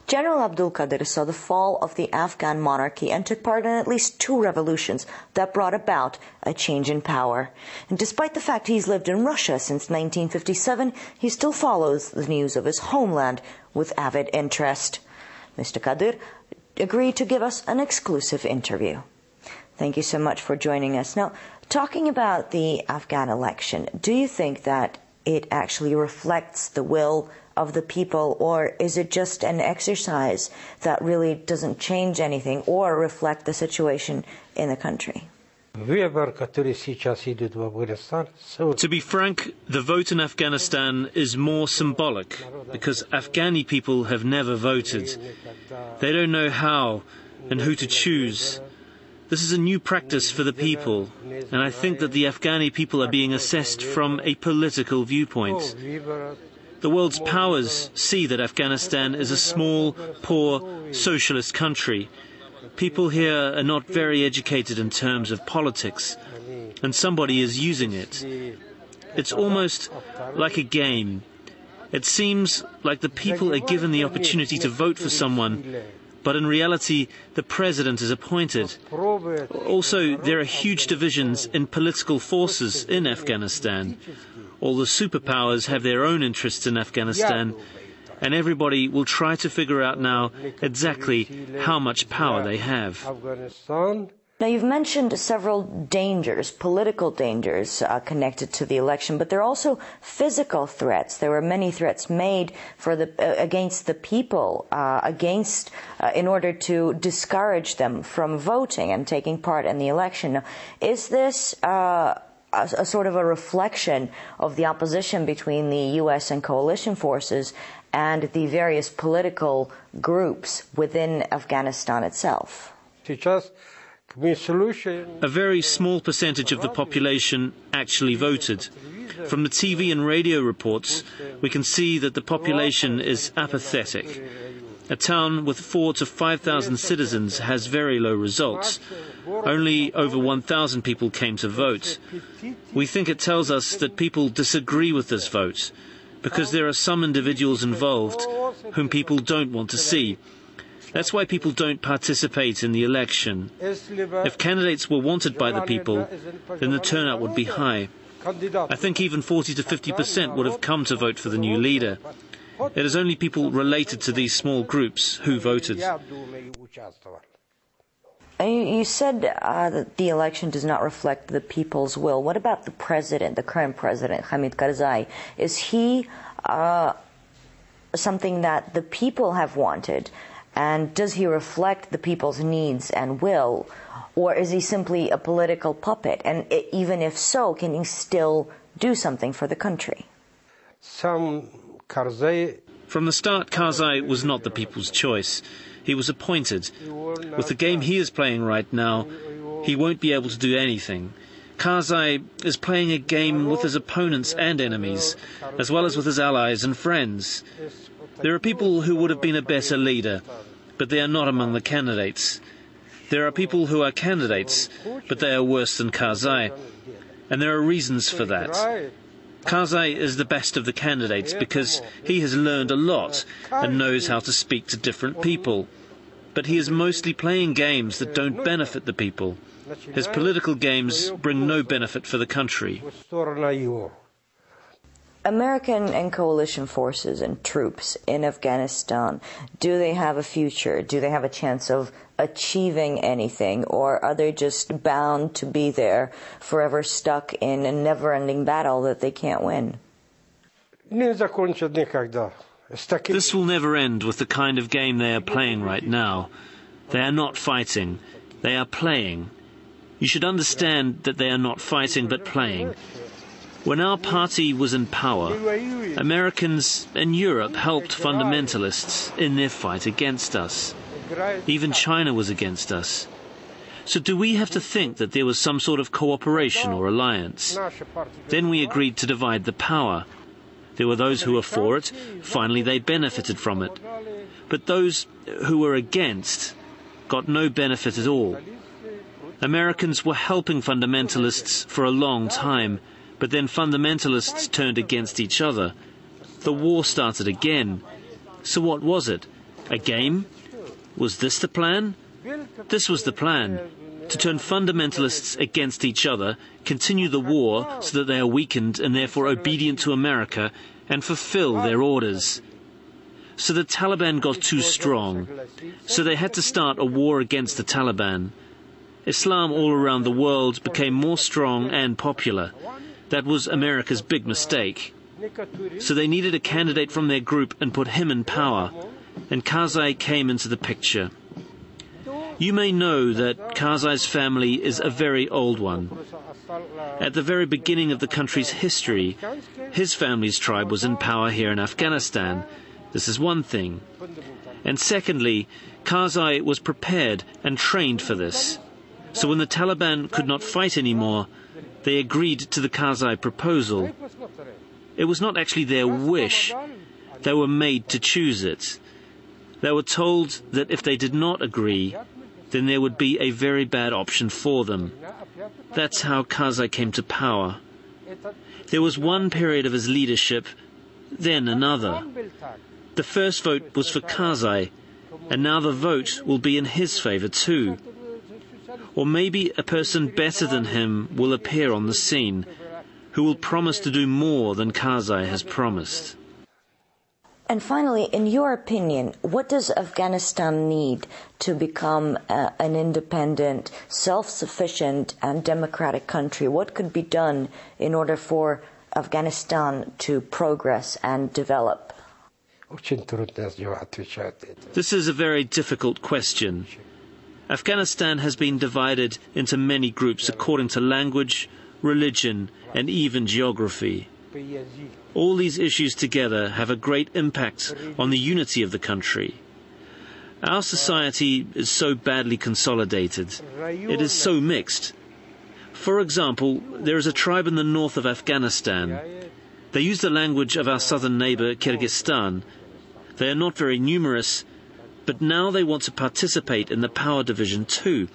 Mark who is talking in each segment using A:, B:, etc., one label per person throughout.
A: General Abdul Kadyr saw the fall of the Afghan monarchy and took part in at least 2 revolutions that brought about a change in power. And despite the fact he's lived in Russia since 1957, he still follows the news of his homeland with avid interest. Mr. Kadyr agreed to give us an exclusive interview. Thank you so much for joining us. Now, talking about the Afghan election, do you think that it actually reflects the will of the people, or is it just an exercise that really doesn't change anything or reflect the situation in the country?
B: To be frank, the vote in Afghanistan is more symbolic because Afghani people have never voted. They don't know how and who to choose. This is a new practice for the people, and I think that the Afghani people are being assessed from a political viewpoint. The world's powers see that Afghanistan is a small, poor, socialist country. People here are not very educated in terms of politics, and somebody is using it. It's almost like a game. It seems like the people are given the opportunity to vote for someone, but in reality, the president is appointed. Also, there are huge divisions in political forces in Afghanistan. All the superpowers have their own interests in Afghanistan, and everybody will try to figure out now exactly how much power they have.
A: Now, you've mentioned several dangers, political dangers connected to the election, but there are also physical threats. There were many threats made against the people, in order to discourage them from voting and taking part in the election. Now, is this a sort of a reflection of the opposition between the U.S. and coalition forces and the various political groups within Afghanistan itself?
B: A very small percentage of the population actually voted. From the TV and radio reports, we can see that the population is apathetic. A town with 4,000 to 5,000 citizens has very low results. Only over 1,000 people came to vote. We think it tells us that people disagree with this vote, because there are some individuals involved whom people don't want to see. That's why people don't participate in the election. If candidates were wanted by the people, then the turnout would be high. I think even 40 to 50% would have come to vote for the new leader. It is only people related to these small groups who voted.
A: You said that the election does not reflect the people's will. What about the president, the current president, Hamid Karzai? Is he something that the people have wanted? And does he reflect the people's needs and will? Or is he simply a political puppet? And even if so, can he still do something for the country?
B: From the start, Karzai was not the people's choice. He was appointed. With the game he is playing right now, he won't be able to do anything. Karzai is playing a game with his opponents and enemies, as well as with his allies and friends. There are people who would have been a better leader, but they are not among the candidates. There are people who are candidates, but they are worse than Karzai. And there are reasons for that. Karzai is the best of the candidates because he has learned a lot and knows how to speak to different people. But he is mostly playing games that don't benefit the people. His political games bring no benefit for the country.
A: American and coalition forces and troops in Afghanistan, do they have a future? Do they have a chance of achieving anything? Or are they just bound to be there, forever stuck in a never-ending battle that they can't win?
B: This will never end with the kind of game they are playing right now. They are not fighting. They are playing. You should understand that they are not fighting but playing. When our party was in power, Americans and Europe helped fundamentalists in their fight against us. Even China was against us. So do we have to think that there was some sort of cooperation or alliance? Then we agreed to divide the power. There were those who were for it. Finally, they benefited from it. But those who were against got no benefit at all. Americans were helping fundamentalists for a long time. But then fundamentalists turned against each other. The war started again. So what was it? A game? Was this the plan? This was the plan. To turn fundamentalists against each other, continue the war so that they are weakened and therefore obedient to America, and fulfill their orders. So the Taliban got too strong. So they had to start a war against the Taliban. Islam all around the world became more strong and popular. That was America's big mistake. So they needed a candidate from their group and put him in power. And Karzai came into the picture. You may know that Karzai's family is a very old one. At the very beginning of the country's history, his family's tribe was in power here in Afghanistan. This is one thing. And secondly, Karzai was prepared and trained for this. So when the Taliban could not fight anymore, they agreed to the Karzai proposal. It was not actually their wish. They were made to choose it. They were told that if they did not agree, then there would be a very bad option for them. That's how Karzai came to power. There was one period of his leadership, then another. The first vote was for Karzai, and now the vote will be in his favor too. Or maybe a person better than him will appear on the scene, who will promise to do more than Karzai has promised.
A: And finally, in your opinion, what does Afghanistan need to become an independent, self-sufficient and democratic country? What could be done in order for Afghanistan to progress and develop?
B: This is a very difficult question. Afghanistan has been divided into many groups according to language, religion, and even geography. All these issues together have a great impact on the unity of the country. Our society is so badly consolidated. It is so mixed. For example, there is a tribe in the north of Afghanistan. They use the language of our southern neighbor, Kyrgyzstan. They are not very numerous, but now they want to participate in the power division too.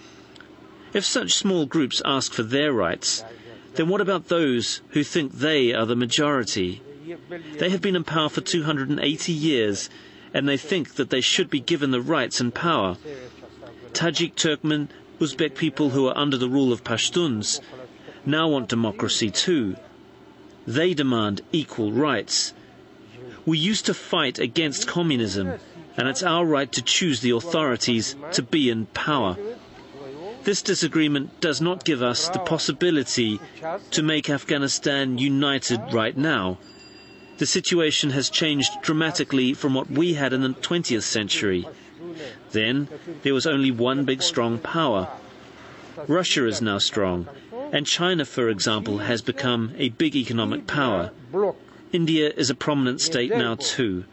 B: If such small groups ask for their rights, then what about those who think they are the majority? They have been in power for 280 years, and they think that they should be given the rights and power. Tajik, Turkmen, Uzbek people who are under the rule of Pashtuns now want democracy too. They demand equal rights. We used to fight against communism, and it's our right to choose the authorities to be in power. This disagreement does not give us the possibility to make Afghanistan united right now. The situation has changed dramatically from what we had in the 20th century. Then there was only one big strong power. Russia is now strong, and China, for example, has become a big economic power. India is a prominent state now too.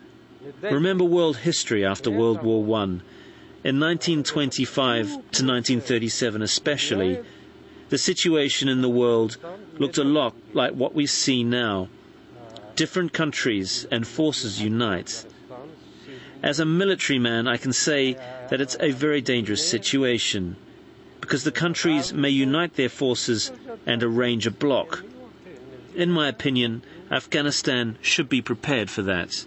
B: Remember world history after World War I. In 1925 to 1937 especially, the situation in the world looked a lot like what we see now. Different countries and forces unite. As a military man, I can say that it's a very dangerous situation, because the countries may unite their forces and arrange a bloc. In my opinion, Afghanistan should be prepared for that.